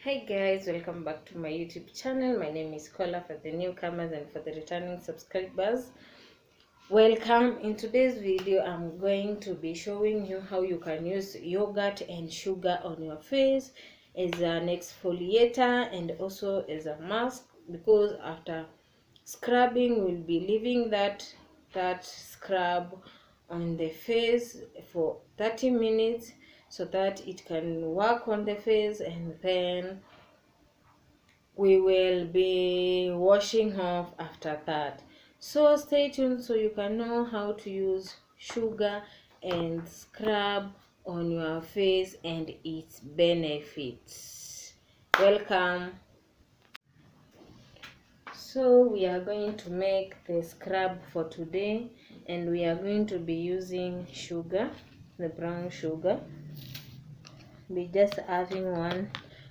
Hi guys, welcome back to my YouTube channel. My name is Kola. For the newcomers and for the returning subscribers, welcome. In today's video I'm going to be showing you how you can use yogurt and sugar on your face as an exfoliator and also as a mask, because after scrubbing we'll be leaving that scrub on the face for 30 minutes so that it can work on the face, and then we will be washing off after that. So stay tuned so you can know how to use sugar and scrub on your face and its benefits. Welcome. So we are going to make the scrub for today, and we are going to be using sugar, the brown sugar. Be just having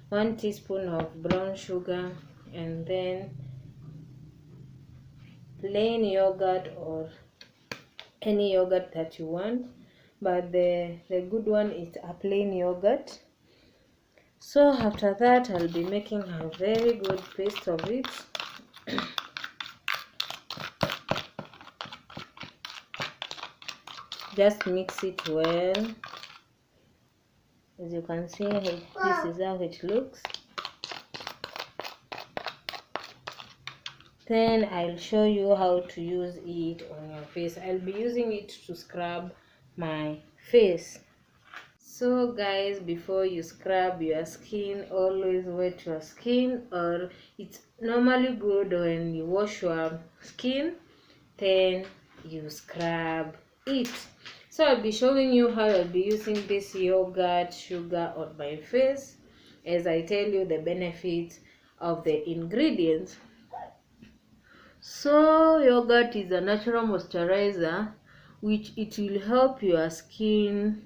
one teaspoon of brown sugar, and then plain yogurt or any yogurt that you want, but the good one is a plain yogurt. So after that I'll be making a very good paste of it. Just mix it well. As you can see, this is how it looks. Then I'll show you how to use it on your face. I'll be using it to scrub my face. So guys, before you scrub your skin, always wet your skin, or it's normally good when you wash your skin, then you scrub it. So I'll be showing you how I'll be using this yogurt sugar on my face, as I tell you the benefits of the ingredients. So yogurt is a natural moisturizer which it will help your skin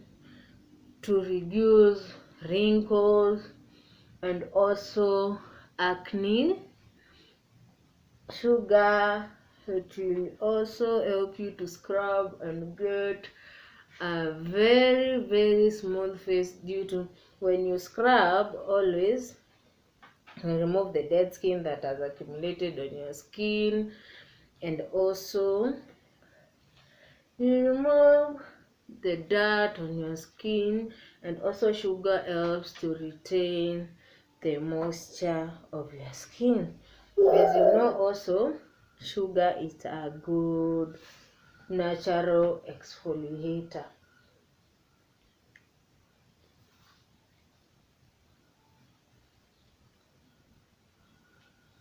to reduce wrinkles and also acne. Sugar, it will also help you to scrub and get a very smooth face, due to when you scrub, always you remove the dead skin that has accumulated on your skin, and also you remove the dirt on your skin, and also sugar helps to retain the moisture of your skin. As you know, also sugar is a good natural exfoliator.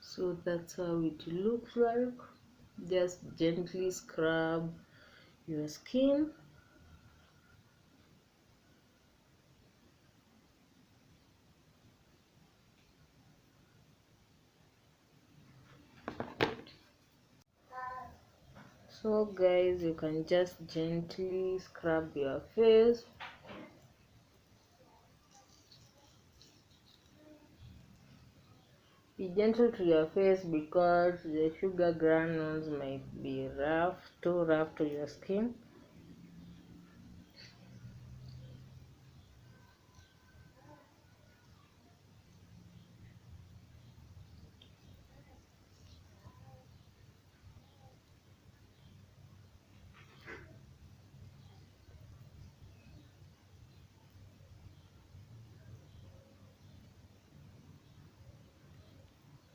So that's how it looks like. Just gently scrub your skin. So guys, you can just gently scrub your face. Be gentle to your face because the sugar granules might be too rough to your skin.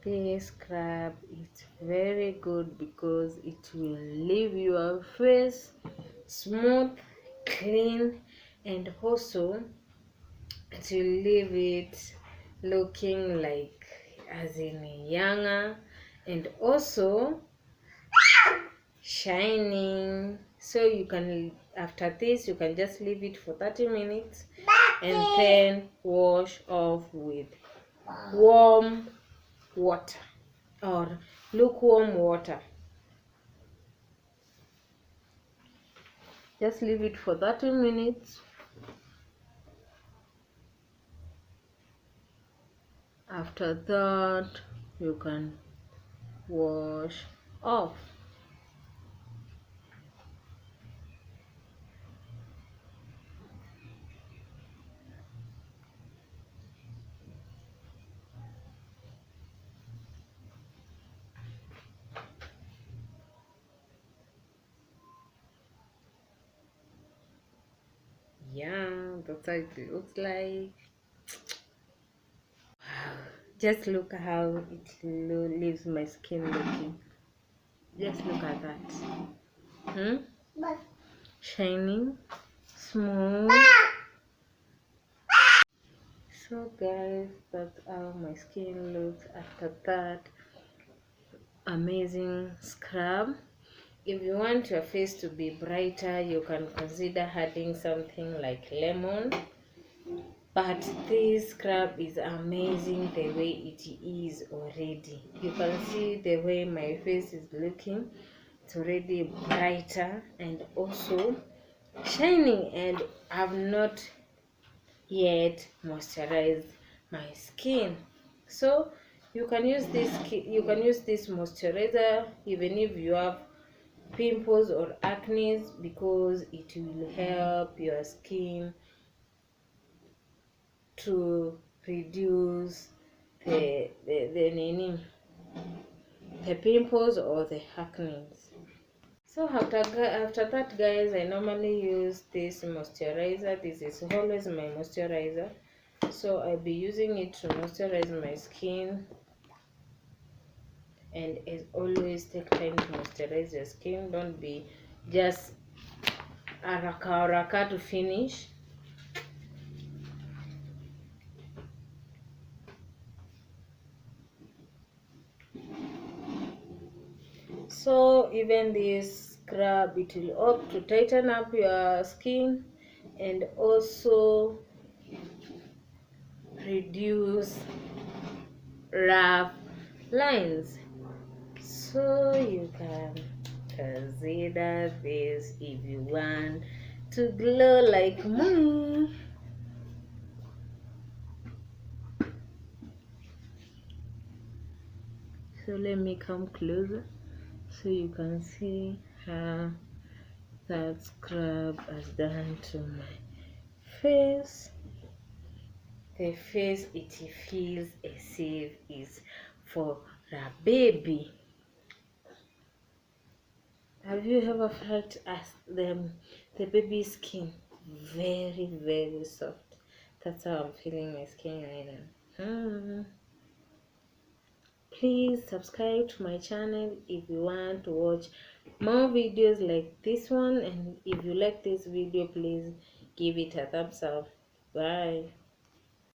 This scrub is very good because it will leave your face smooth, clean, and also it will leave it looking like as in younger, and also shining. So you can, after this, you can just leave it for 30 minutes and then wash off with warm water or lukewarm water. Just leave it for 30 minutes. After that, you can wash off. That's how it looks like. Wow. Just look how it leaves my skin looking. Just look at that. Shining, smooth. So guys, that's how my skin looks after that amazing scrub. If you want your face to be brighter, you can consider adding something like lemon. But this scrub is amazing the way it is already. You can see the way my face is looking. It's already brighter and also shining, and I've not yet moisturized my skin. So you can use this moisturizer even if you have pimples or acne, because it will help your skin to reduce the pimples or the acne. So after that guys, I normally use this moisturizer. This is always my moisturizer, so I'll be using it to moisturize my skin. And as always, take time to moisturize your skin. Don't be just araka to finish. So even this scrub, it will help to tighten up your skin and also reduce rough lines. So you can consider this if you want to glow like me. So let me come closer so you can see how that scrub has done to my face. The face, it feels as if it's for a baby. Have you ever felt as the baby skin very soft? That's how I'm feeling my skin right now. Please subscribe to my channel if you want to watch more videos like this one, and if you like this video, please give it a thumbs up. Bye.